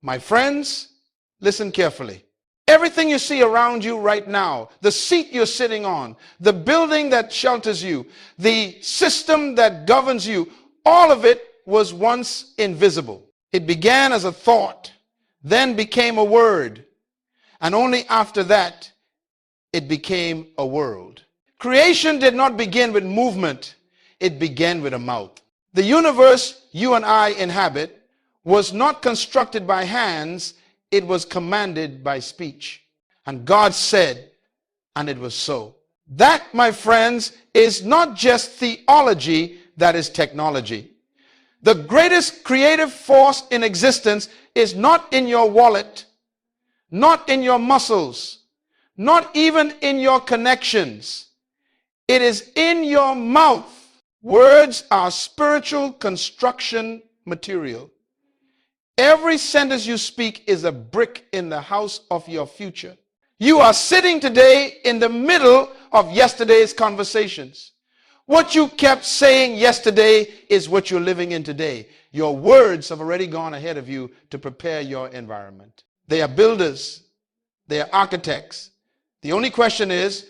My friends, listen carefully. Everything you see around you right now, the seat you're sitting on, the building that shelters you, the system that governs you, all of it was once invisible. It began as a thought, then became a word, and only after that, it became a world. Creation did not begin with movement, it began with a mouth. The universe you and I inhabit was not constructed by hands, it was commanded by speech. And God said, and it was so. That, my friends, is not just theology, that is technology. The greatest creative force in existence is not in your wallet, not in your muscles, not even in your connections. It is in your mouth. Words are spiritual construction material. Every sentence you speak is a brick in the house of your future. You are sitting today in the middle of yesterday's conversations. What you kept saying yesterday is what you're living in today. Your words have already gone ahead of you to prepare your environment. They are builders. They are architects. The only question is,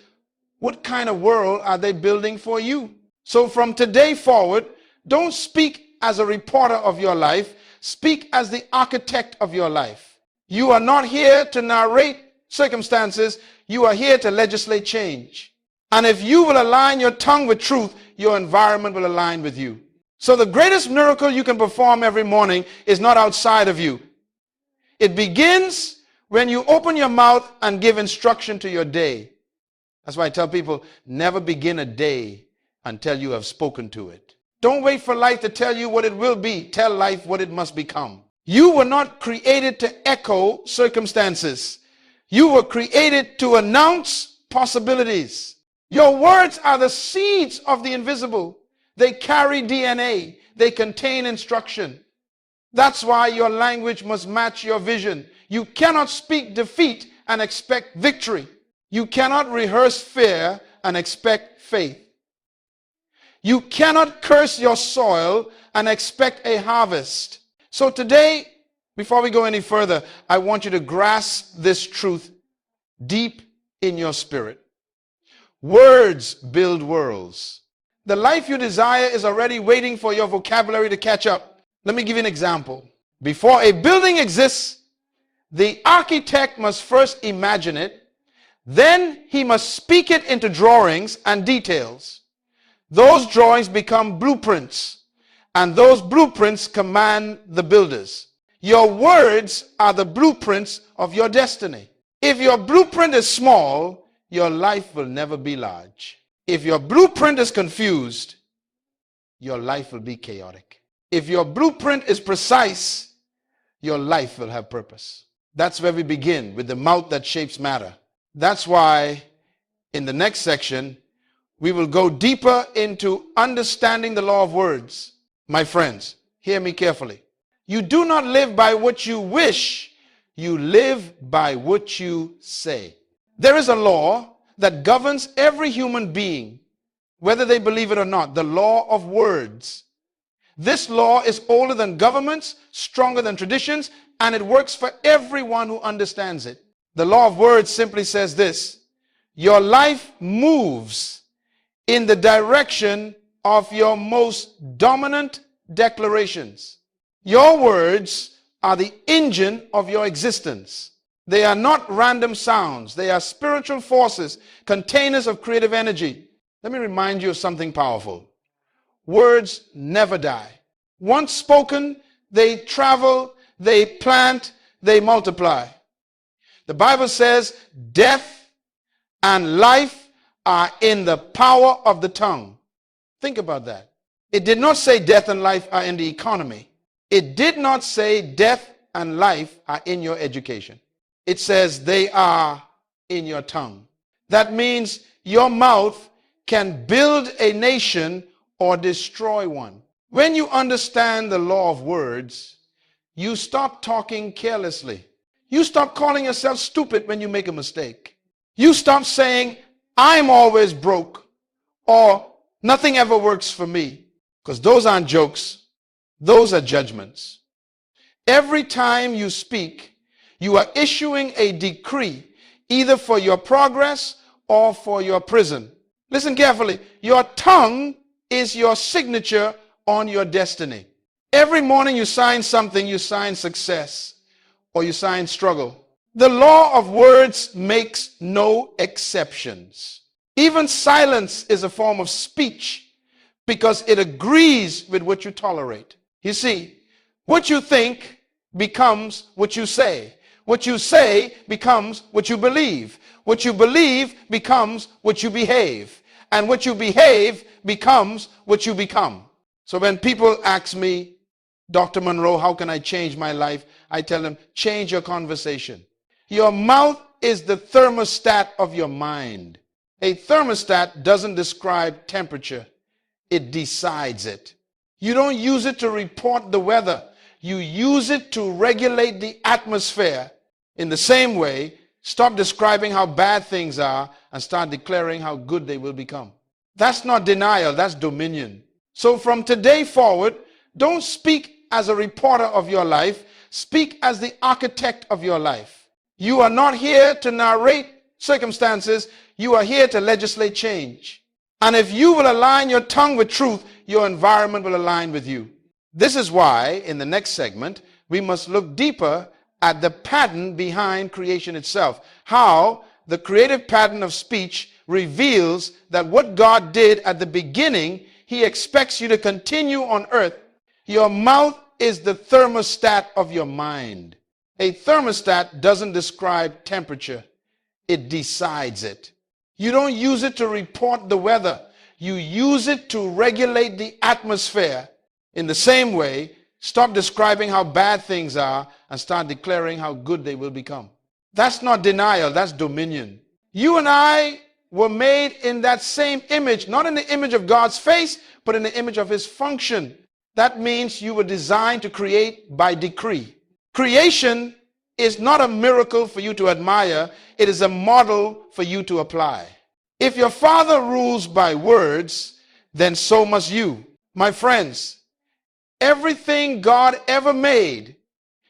what kind of world are they building for you? So from today forward, don't speak as a reporter of your life. Speak as the architect of your life. You are not here to narrate circumstances. You are here to legislate change. And if you will align your tongue with truth, your environment will align with you. So the greatest miracle you can perform every morning is not outside of you. It begins when you open your mouth and give instruction to your day. That's why I tell people, never begin a day until you have spoken to it. Don't wait for life to tell you what it will be. Tell life what it must become. You were not created to echo circumstances. You were created to announce possibilities. Your words are the seeds of the invisible. They carry DNA. They contain instruction. That's why your language must match your vision. You cannot speak defeat and expect victory. You cannot rehearse fear and expect faith. You cannot curse your soil and expect a harvest. So today, before we go any further, I want you to grasp this truth deep in your spirit. Words build worlds. The life you desire is already waiting for your vocabulary to catch up. Let me give you an example. Before a building exists, the architect must first imagine it. Then he must speak it into drawings and details. Those drawings become blueprints, and those blueprints command the builders. Your words are the blueprints of your destiny. If your blueprint is small, your life will never be large. If your blueprint is confused, your life will be chaotic. If your blueprint is precise, your life will have purpose. That's where we begin, with the mouth that shapes matter. That's why in the next section, we will go deeper into understanding the law of words. My friends, hear me carefully. You do not live by what you wish, you live by what you say. There is a law that governs every human being, whether they believe it or not, the law of words. This law is older than governments, stronger than traditions, and it works for everyone who understands it. The law of words simply says this: your life moves in the direction of your most dominant declarations. Your words are the engine of your existence. They are not random sounds. They are spiritual forces, containers of creative energy. Let me remind you of something powerful. Words never die. Once spoken, they travel, they plant, they multiply. The Bible says death and life are in the power of the tongue. Think about that. It did not say death and life are in the economy. It did not say death and life are in your education. It says they are in your tongue. That means your mouth can build a nation or destroy one. When you understand the law of words, you stop talking carelessly. You stop calling yourself stupid when you make a mistake. You stop saying, I'm always broke, or nothing ever works for me, because those aren't jokes. Those are judgments. Every time you speak, you are issuing a decree, either for your progress or for your prison. Listen carefully. Your tongue is your signature on your destiny. Every morning you sign something, you sign success or you sign struggle. The law of words makes no exceptions. Even silence is a form of speech because it agrees with what you tolerate. You see, what you think becomes what you say. What you say becomes what you believe. What you believe becomes what you behave. And what you behave becomes what you become. So when people ask me, Dr. Munroe, how can I change my life? I tell them, change your conversation. Your mouth is the thermostat of your mind. A thermostat doesn't describe temperature. It decides it. You don't use it to report the weather. You use it to regulate the atmosphere. In the same way, stop describing how bad things are and start declaring how good they will become. That's not denial, that's dominion. So from today forward, don't speak as a reporter of your life. Speak as the architect of your life. You are not here to narrate circumstances. You are here to legislate change. And if you will align your tongue with truth, your environment will align with you. This is why, in the next segment, we must look deeper at the pattern behind creation itself. How the creative pattern of speech reveals that what God did at the beginning, He expects you to continue on earth. Your mouth is the thermostat of your mind. A thermostat doesn't describe temperature. It decides it. You don't use it to report the weather. You use it to regulate the atmosphere. In the same way, stop describing how bad things are and start declaring how good they will become. That's not denial, that's dominion. You and I were made in that same image, not in the image of God's face, but in the image of His function. That means you were designed to create by decree. Creation is not a miracle for you to admire. It is a model for you to apply. If your Father rules by words, then so must you. My friends, everything God ever made,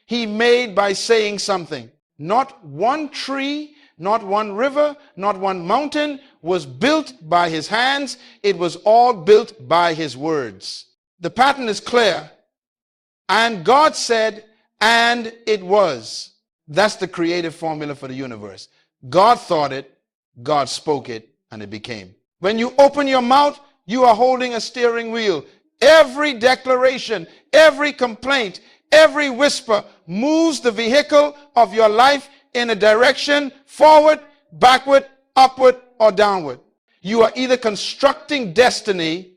He made by saying something. Not one tree, not one river, not one mountain was built by His hands. It was all built by His words. The pattern is clear. And God said, and it was. That's the creative formula for the universe. God thought it, God spoke it, and it became. When you open your mouth, you are holding a steering wheel. Every declaration, every complaint, every whisper moves the vehicle of your life in a direction forward, backward, upward, or downward. You are either constructing destiny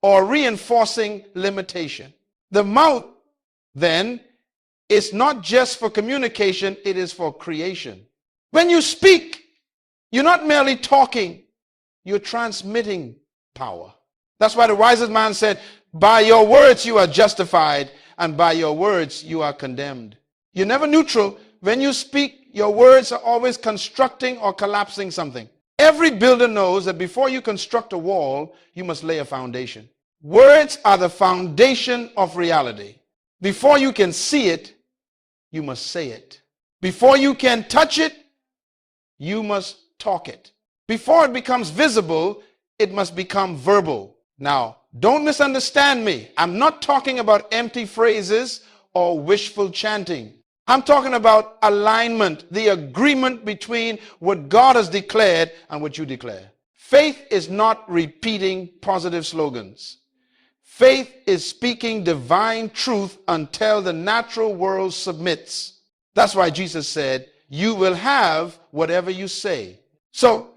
or reinforcing limitation. The mouth, then, is not just for communication, it is for creation. When you speak, you're not merely talking, you're transmitting power. That's why the wisest man said, by your words you are justified, and by your words you are condemned. You're never neutral. When you speak, your words are always constructing or collapsing something. Every builder knows that before you construct a wall, you must lay a foundation. Words are the foundation of reality. Before you can see it, you must say it. Before you can touch it, you must talk it. Before it becomes visible, it must become verbal. Now, don't misunderstand me. I'm not talking about empty phrases or wishful chanting. I'm talking about alignment, the agreement between what God has declared and what you declare. Faith is not repeating positive slogans. Faith is speaking divine truth until the natural world submits. That's why Jesus said, you will have whatever you say. So,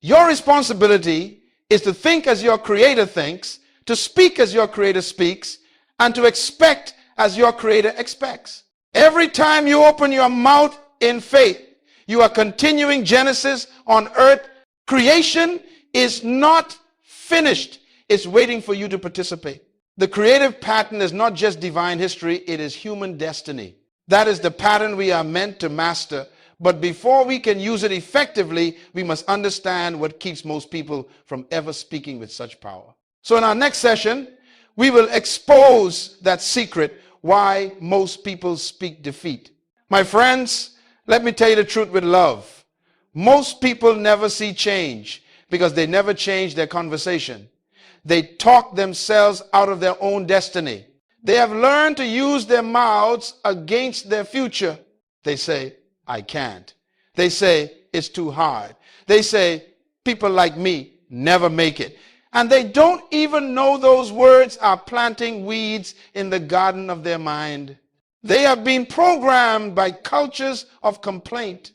your responsibility is to think as your Creator thinks, to speak as your Creator speaks, and to expect as your Creator expects. Every time you open your mouth in faith, you are continuing Genesis on earth. Creation is not finished. It's waiting for you to participate. The creative pattern is not just divine history, it is human destiny. That is the pattern we are meant to master. But before we can use it effectively, we must understand what keeps most people from ever speaking with such power. So in our next session, we will expose that secret. why most people speak defeat. My friends, let me tell you the truth with love. Most people never see change because they never change their conversation. They talk themselves out of their own destiny. They have learned to use their mouths against their future. They say, I can't. They say, it's too hard. They say, people like me never make it. And they don't even know those words are planting weeds in the garden of their mind. They have been programmed by cultures of complaint,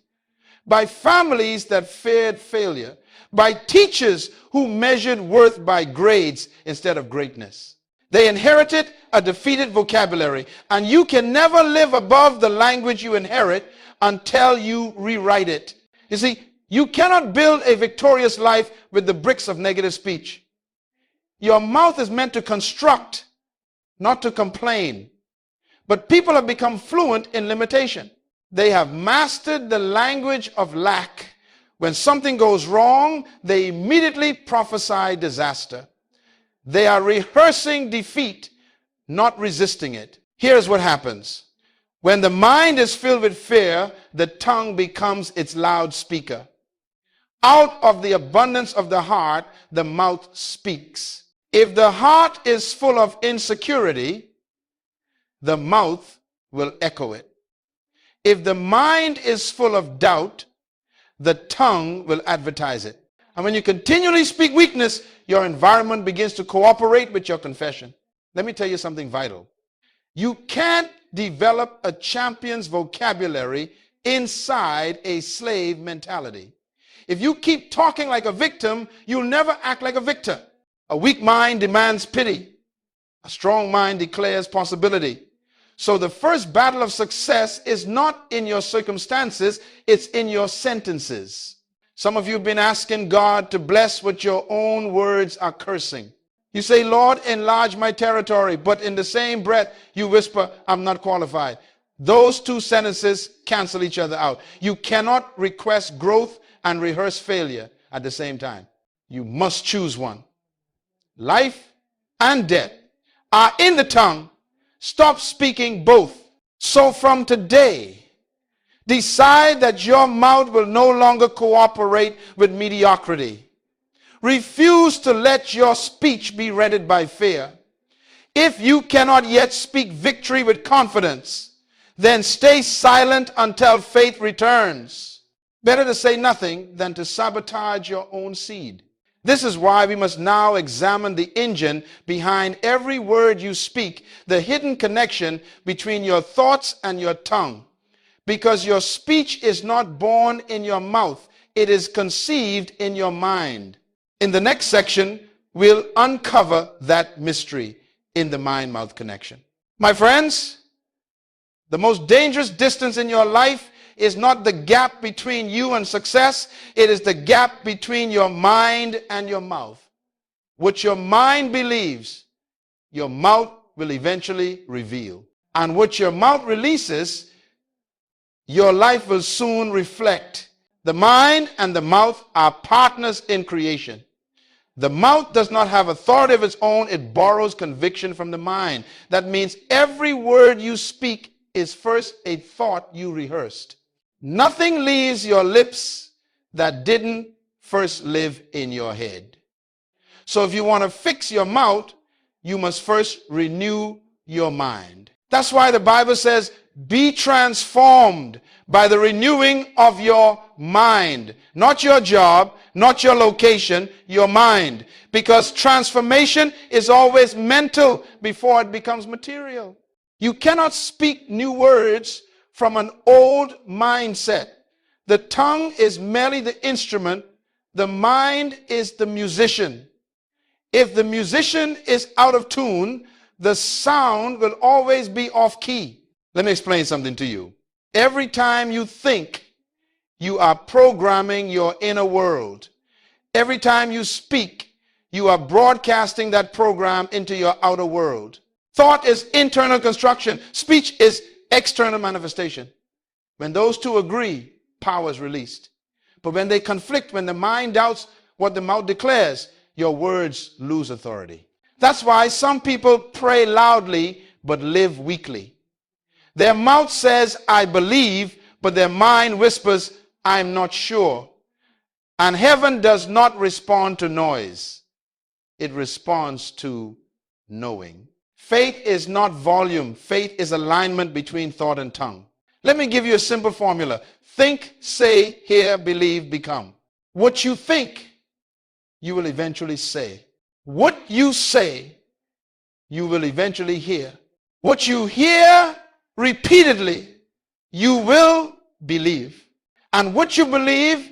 by families that feared failure, by teachers who measured worth by grades instead of greatness. They inherited a defeated vocabulary, and you can never live above the language you inherit until you rewrite it. You see, you cannot build a victorious life with the bricks of negative speech. Your mouth is meant to construct, not to complain. But people have become fluent in limitation. They have mastered the language of lack. When something goes wrong, they immediately prophesy disaster. They are rehearsing defeat, not resisting it. Here's what happens. When the mind is filled with fear, the tongue becomes its loudspeaker. Out of the abundance of the heart, the mouth speaks. If the heart is full of insecurity, the mouth will echo it. If the mind is full of doubt, the tongue will advertise it. And when you continually speak weakness, your environment begins to cooperate with your confession. Let me tell you something vital. You can't develop a champion's vocabulary inside a slave mentality. If you keep talking like a victim, you'll never act like a victor. A weak mind demands pity. A strong mind declares possibility. So the first battle of success is not in your circumstances, it's in your sentences. Some of you have been asking God to bless what your own words are cursing. You say, Lord, enlarge my territory, but in the same breath, you whisper, I'm not qualified. Those two sentences cancel each other out. You cannot request growth and rehearse failure at the same time. You must choose one. Life and death are in the tongue. Stop speaking both. So from today, decide that your mouth will no longer cooperate with mediocrity. Refuse to let your speech be rendered by fear. If you cannot yet speak victory with confidence, then stay silent until faith returns. Better to say nothing than to sabotage your own seed. This is why we must now examine the engine behind every word you speak, the hidden connection between your thoughts and your tongue. Because your speech is not born in your mouth, it is conceived in your mind. In the next section, we'll uncover that mystery in the mind-mouth connection. My friends, the most dangerous distance in your life is not the gap between you and success. It is the gap between your mind and your mouth. What your mind believes, your mouth will eventually reveal. And what your mouth releases, your life will soon reflect. The mind and the mouth are partners in creation. The mouth does not have authority of its own. It borrows conviction from the mind. That means every word you speak is first a thought you rehearsed. Nothing leaves your lips that didn't first live in your head. So if you want to fix your mouth, you must first renew your mind. That's why the Bible says, be transformed by the renewing of your mind. Not your job, not your location, your mind. Because transformation is always mental before it becomes material. You cannot speak new words from an old mindset. The tongue is merely the instrument. The mind is the musician. If the musician is out of tune, the sound will always be off key. Let me explain something to you. Every time you think, you are programming your inner world. Every time you speak, you are broadcasting that program into your outer world. Thought is internal construction. Speech is external manifestation. When those two agree, power is released. But when they conflict, when the mind doubts what the mouth declares, your words lose authority. That's why some people pray loudly but live weakly. Their mouth says, I believe, but their mind whispers, I'm not sure. And heaven does not respond to noise. It responds to knowing. Faith is not volume. Faith is alignment between thought and tongue. Let me give you a simple formula. Think, say, hear, believe, become. What you think, you will eventually say. What you say, you will eventually hear. What you hear repeatedly, you will believe. And what you believe,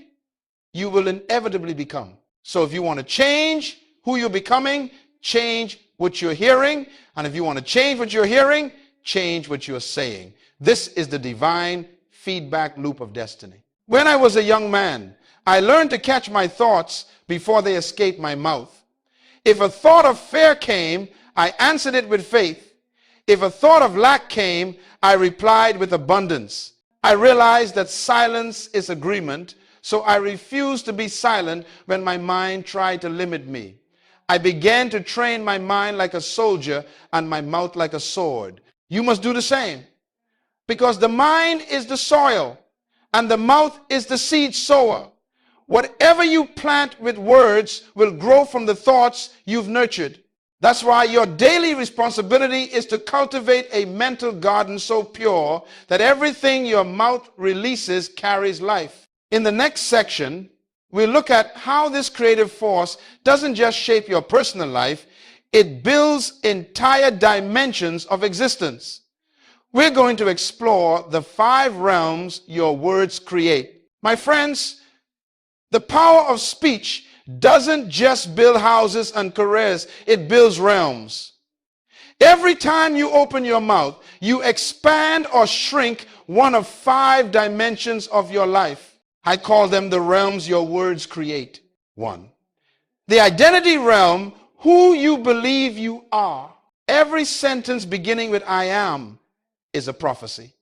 you will inevitably become. So if you want to change who you're becoming, change what you're hearing. And if you want to change what you're hearing, change what you're saying. This is the divine feedback loop of destiny. When I was a young man, I learned to catch my thoughts before they escaped my mouth. If a thought of fear came, I answered it with faith. If a thought of lack came, I replied with abundance. I realized that silence is agreement, so I refused to be silent when my mind tried to limit me. I began to train my mind like a soldier and my mouth like a sword. You must do the same, because the mind is the soil and the mouth is the seed sower. Whatever you plant with words will grow from the thoughts you've nurtured. That's why your daily responsibility is to cultivate a mental garden so pure that everything your mouth releases carries life. In the next section, we'll look at how this creative force doesn't just shape your personal life, it builds entire dimensions of existence. We're going to explore the 5 realms your words create. My friends, the power of speech doesn't just build houses and careers, it builds realms. Every time you open your mouth, you expand or shrink one of 5 dimensions of your life. I call them the realms your words create. 1. The identity realm, who you believe you are. Every sentence beginning with I am is a prophecy.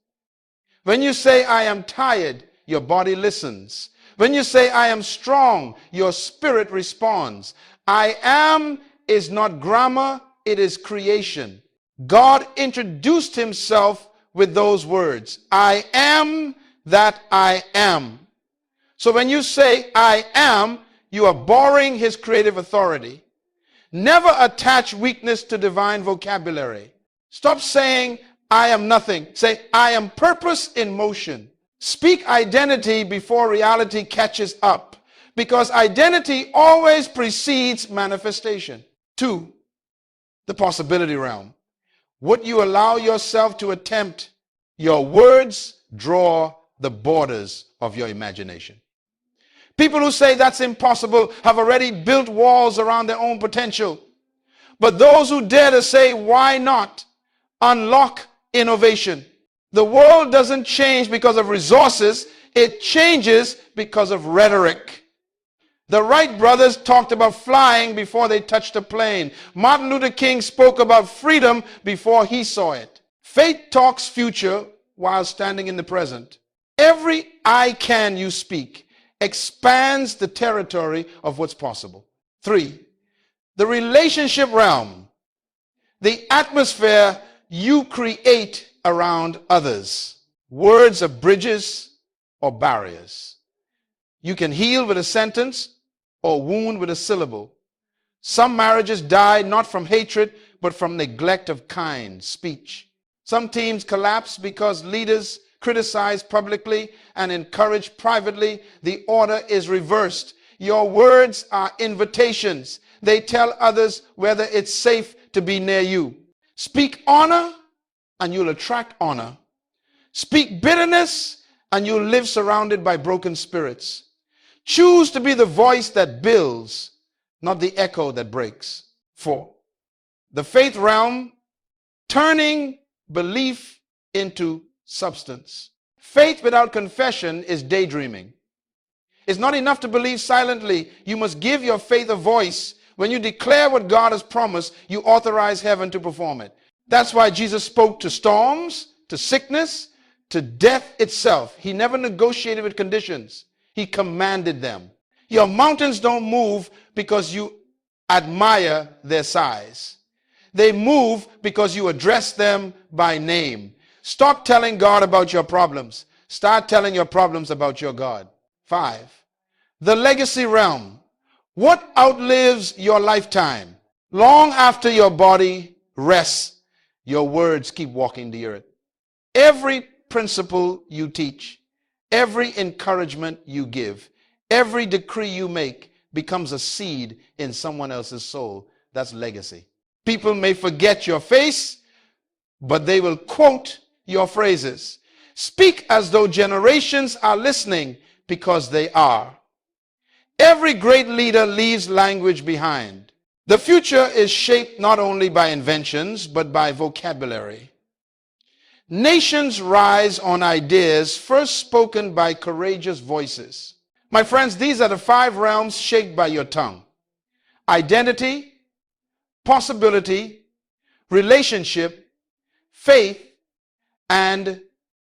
When you say I am tired, your body listens. When you say I am strong, your spirit responds. I am is not grammar, it is creation. God introduced himself with those words. I am that I am. So when you say I am, you are borrowing his creative authority. Never attach weakness to divine vocabulary. Stop saying I am nothing. Say I am purpose in motion. Speak identity before reality catches up, because identity always precedes manifestation. 2, the possibility realm. What you allow yourself to attempt, your words draw the borders of your imagination. People who say that's impossible have already built walls around their own potential. But those who dare to say why not unlock innovation. The world doesn't change because of resources, it changes because of rhetoric. The Wright brothers talked about flying before they touched a plane. Martin Luther King spoke about freedom before he saw it. Faith talks future while standing in the present. Every I can you speak expands the territory of what's possible. 3, the relationship realm, the atmosphere you create around others. Words are bridges or barriers. You can heal with a sentence or wound with a syllable. Some marriages die not from hatred, but from neglect of kind speech. Some teams collapse because leaders criticize publicly and encourage privately. The order is reversed. Your words are invitations. They tell others whether it's safe to be near you. Speak honor and you'll attract honor. Speak bitterness and you'll live surrounded by broken spirits. Choose to be the voice that builds, not the echo that breaks. 4, the faith realm, turning belief into substance. Faith without confession is daydreaming. It's not enough to believe silently. You must give your faith a voice. When you declare what God has promised, you authorize heaven to perform it. That's why Jesus spoke to storms, to sickness, to death itself. He never negotiated with conditions. He commanded them. Your mountains don't move because you admire their size. They move because you address them by name. Stop telling God about your problems. Start telling your problems about your God. 5. The legacy realm. What outlives your lifetime? Long after your body rests, your words keep walking the earth. Every principle you teach, every encouragement you give, every decree you make becomes a seed in someone else's soul. That's legacy. People may forget your face, but they will quote your phrases. Speak as though generations are listening, because they are. Every great leader leaves language behind. The future is shaped not only by inventions, but by vocabulary. Nations rise on ideas first spoken by courageous voices. My friends, these are the 5 realms shaped by your tongue: identity, possibility, relationship, faith, and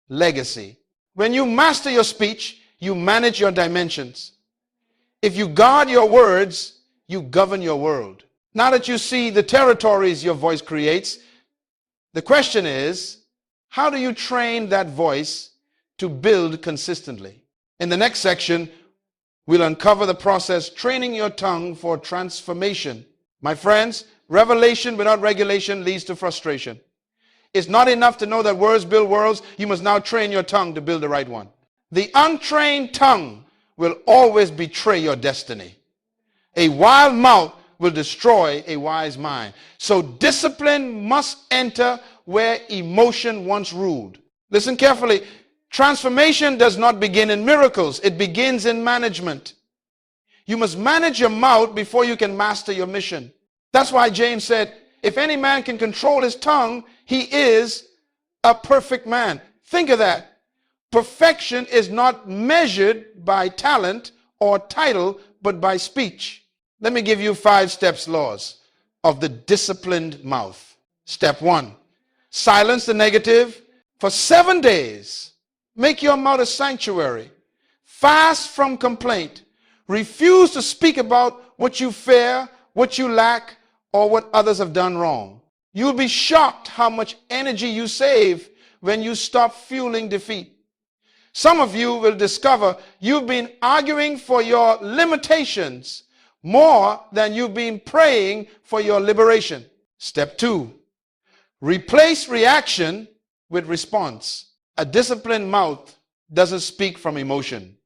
legacy. When you master your speech, you manage your dimensions. If you guard your words, you govern your world. Now that you see the territories your voice creates, the question is, how do you train that voice to build consistently? In the next section, we'll uncover the process training your tongue for transformation. My friends, revelation without regulation leads to frustration. It's not enough to know that words build worlds. You must now train your tongue to build the right one. The untrained tongue will always betray your destiny. A wild mouth will destroy a wise mind. So discipline must enter where emotion once ruled. Listen carefully. Transformation does not begin in miracles. It begins in management. You must manage your mouth before you can master your mission. That's why James said, if any man can control his tongue, he is a perfect man. Think of that. Perfection is not measured by talent or title, but by speech. Let me give you 5 steps laws of the disciplined mouth. Step 1, silence the negative for 7 days. Make your mouth a sanctuary. Fast from complaint. Refuse to speak about what you fear, what you lack, or what others have done wrong. You'll be shocked how much energy you save when you stop fueling defeat. Some of you will discover you've been arguing for your limitations more than you've been praying for your liberation. Step 2, replace reaction with response. A disciplined mouth doesn't speak from emotion.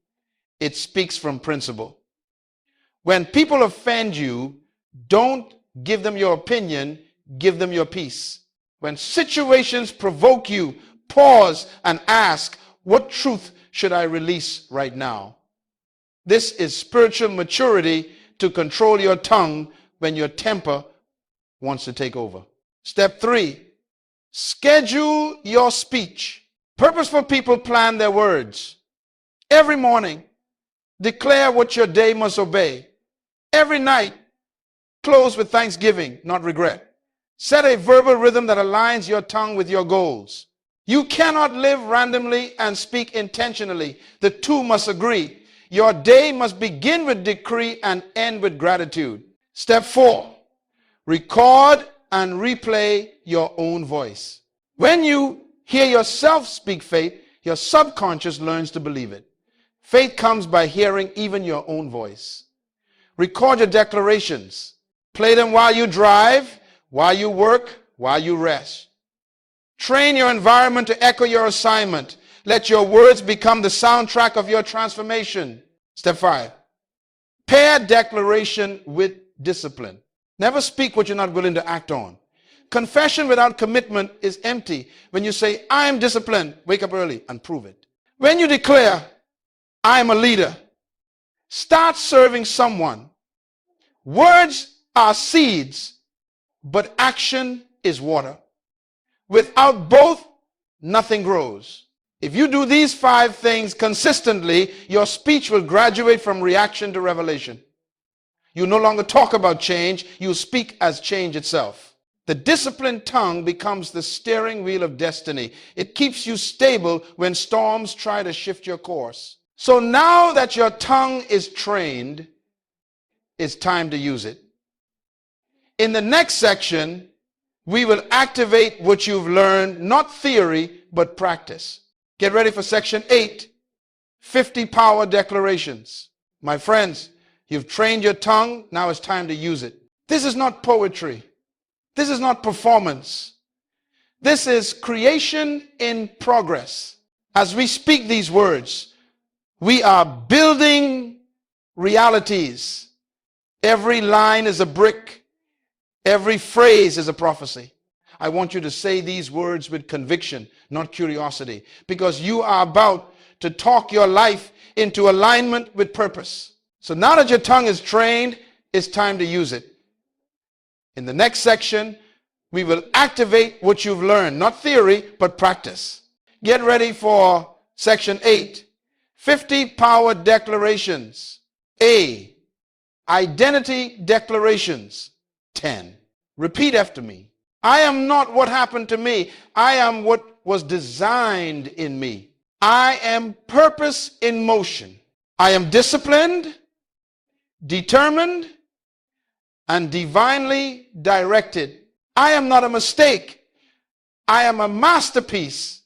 It speaks from principle. When people offend you, don't give them your opinion, give them your peace. When situations provoke you, pause and ask, what truth should I release right now? This is spiritual maturity to control your tongue when your temper wants to take over. Step 3, schedule your speech. Purposeful people plan their words. Every morning, declare what your day must obey. Every night, close with thanksgiving, not regret. Set a verbal rhythm that aligns your tongue with your goals. You cannot live randomly and speak intentionally. The two must agree. Your day must begin with decree and end with gratitude. Step 4, record and replay your own voice. When you hear yourself speak faith, your subconscious learns to believe it. Faith comes by hearing even your own voice. Record your declarations. Play them while you drive, while you work, while you rest. Train your environment to echo your assignment. Let your words become the soundtrack of your transformation. Step 5, pair declaration with discipline. Never speak what you're not willing to act on. Confession without commitment is empty. When you say, I am disciplined, wake up early and prove it. When you declare, I am a leader, start serving someone. Words are seeds, but action is water. Without both, nothing grows. If you do these 5 things consistently, your speech will graduate from reaction to revelation. You no longer talk about change, you speak as change itself. The disciplined tongue becomes the steering wheel of destiny. It keeps you stable when storms try to shift your course. So now that your tongue is trained, it's time to use it. In the next section, We will activate what you've learned, not theory, but practice. Get ready for section 8, 50 power declarations. My friends, you've trained your tongue, now it's time to use it. This is not poetry. This is not performance. This is creation in progress. As we speak these words, we are building realities. Every line is a brick. Every phrase is a prophecy. I want you to say these words with conviction, not curiosity, because you are about to talk your life into alignment with purpose. So now that your tongue is trained, it's time to use it. In the next section, we will activate what you've learned, not theory, but practice. Get ready for section 8, 50 power declarations. A, identity declarations. 10. Repeat after me. I am not what happened to me. I am what was designed in me. I am purpose in motion. I am disciplined, determined, and divinely directed. I am not a mistake. I am a masterpiece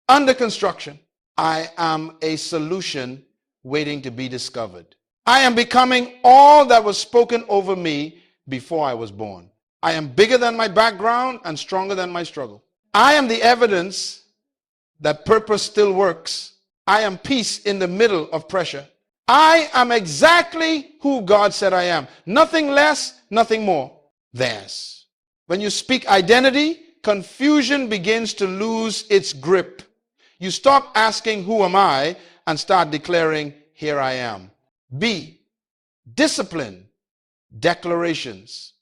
under construction. I am a solution waiting to be discovered. I am becoming all that was spoken over me before I was born. I am bigger than my background and stronger than my struggle. I am the evidence that purpose still works. I am peace in the middle of pressure. I am exactly who God said I am. Nothing less, nothing more. Theirs. When you speak identity, confusion begins to lose its grip. You stop asking, who am I? And start declaring, here I am. B, discipline declarations.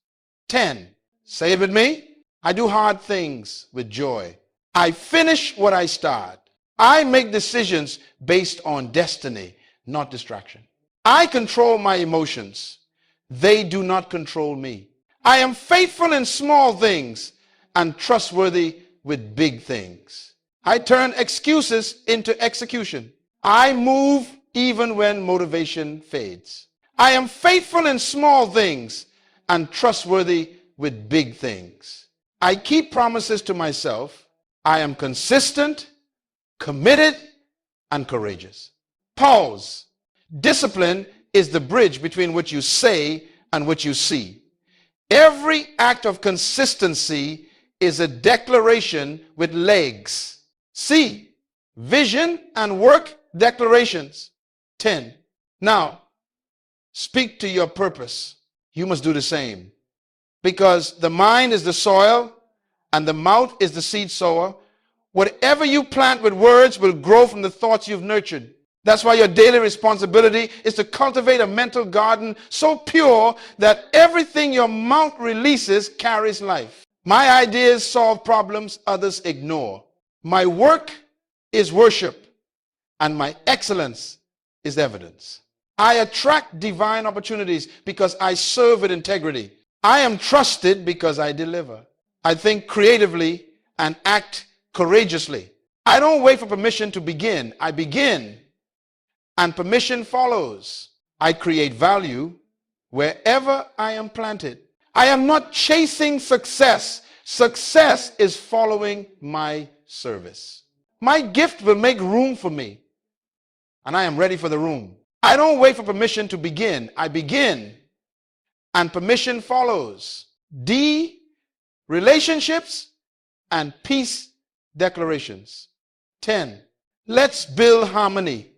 10, say it with me. I do hard things with joy. I finish what I start. I make decisions based on destiny, not distraction. I control my emotions. They do not control me. I am faithful in small things and trustworthy with big things. I turn excuses into execution. I move even when motivation fades. I am faithful in small things and trustworthy with big things. I keep promises to myself. I am consistent, committed, and courageous. Pause. Discipline is the bridge between what you say and what you see. Every act of consistency is a declaration with legs. C, vision and work declarations. 10. Now, speak to your purpose. You must do the same. Because the mind is the soil and the mouth is the seed sower. Whatever you plant with words will grow from the thoughts you've nurtured. That's why your daily responsibility is to cultivate a mental garden so pure that everything your mouth releases carries life. My ideas solve problems others ignore. My work is worship, and my excellence is evidence. I attract divine opportunities because I serve with integrity. I am trusted because I deliver. I think creatively and act courageously. I don't wait for permission to begin. I begin, and permission follows. I create value wherever I am planted. I am not chasing success. Success is following my service. My gift will make room for me, and I am ready for the room. I don't wait for permission to begin. I begin, and permission follows. D, relationships and peace declarations. 10, let's build harmony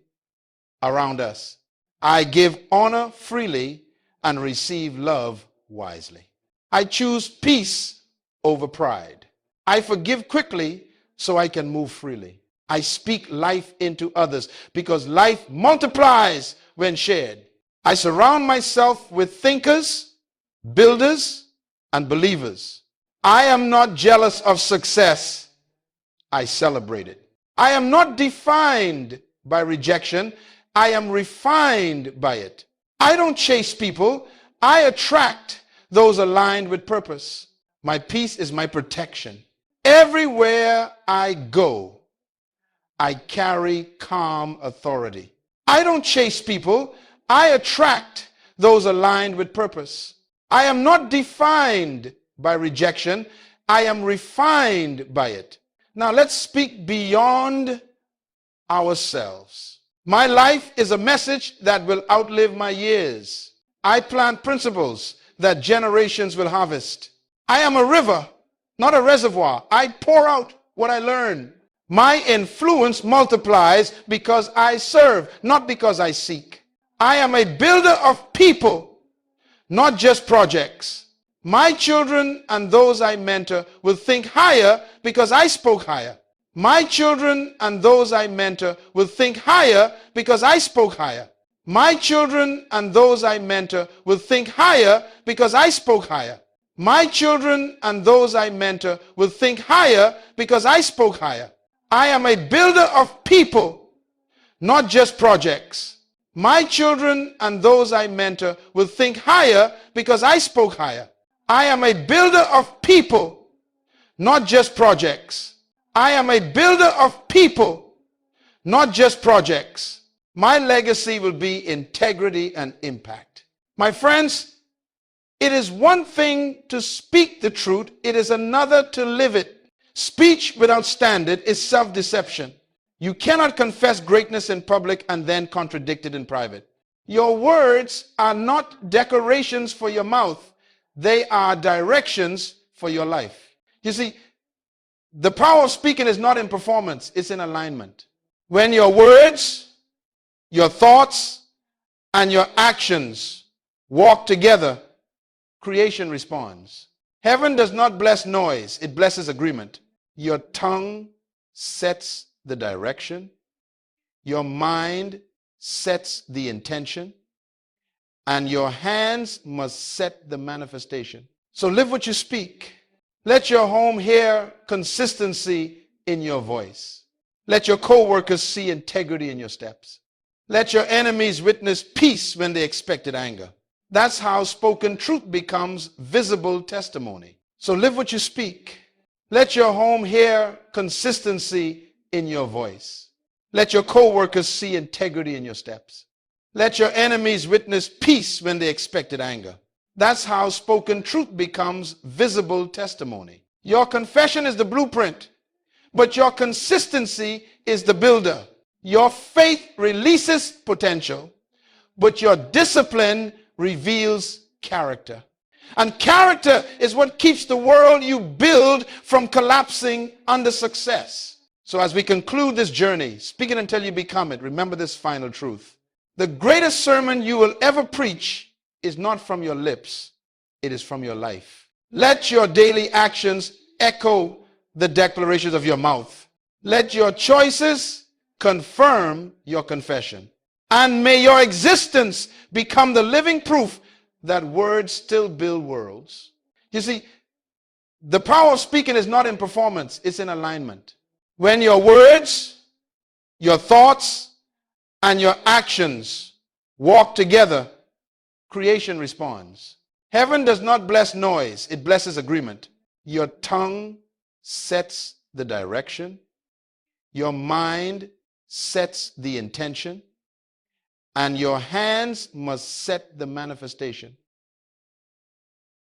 around us. I give honor freely and receive love wisely. I choose peace over pride. I forgive quickly so I can move freely. I speak life into others because life multiplies when shared. I surround myself with thinkers, builders, and believers. I am not jealous of success. I celebrate it. I am not defined by rejection. I am refined by it. I don't chase people. I attract those aligned with purpose. My peace is my protection. Everywhere I go, I carry calm authority. I don't chase people. I attract those aligned with purpose. I am not defined by rejection. I am refined by it. Now let's speak beyond ourselves. My life is a message that will outlive my years. I plant principles that generations will harvest. I am a river, not a reservoir. I pour out what I learn. My influence multiplies because I serve, not because I seek. I am a builder of people, not just projects. My children and those I mentor will think higher because I spoke higher. My children and those I mentor will think higher because I spoke higher. My children and those I mentor will think higher because I spoke higher. My children and those I mentor will think higher because I spoke higher. I am a builder of people, not just projects. My children and those I mentor will think higher because I spoke higher. I am a builder of people, not just projects. I am a builder of people, not just projects. My legacy will be integrity and impact. My friends, it is one thing to speak the truth, it is another to live it. Speech without standard is self-deception. You cannot confess greatness in public and then contradict it in private. Your words are not decorations for your mouth. They are directions for your life. You see, the power of speaking is not in performance, it's in alignment. When your words, your thoughts, and your actions walk together, creation responds. Heaven does not bless noise, it blesses agreement. Your tongue sets the direction. Your mind sets the intention. And your hands must set the manifestation. So live what you speak. Let your home hear consistency in your voice. Let your co-workers see integrity in your steps. Let your enemies witness peace when they expected anger. That's how spoken truth becomes visible testimony. So live what you speak. Let your home hear consistency in your voice. Let your co-workers see integrity in your steps. Let your enemies witness peace when they expected anger. That's how spoken truth becomes visible testimony. Your confession is the blueprint, but your consistency is the builder. Your faith releases potential, but your discipline reveals character. And character is what keeps the world you build from collapsing under success. So as we conclude this journey, speak it until you become it, remember this final truth. The greatest sermon you will ever preach is not from your lips, it is from your life. Let your daily actions echo the declarations of your mouth. Let your choices confirm your confession. And may your existence become the living proof that words still build worlds. You see, the power of speaking is not in performance, it's in alignment. When your words, your thoughts, and your actions walk together, creation responds. Heaven does not bless noise, it blesses agreement. Your tongue sets the direction. Your mind sets the intention. And your hands must set the manifestation.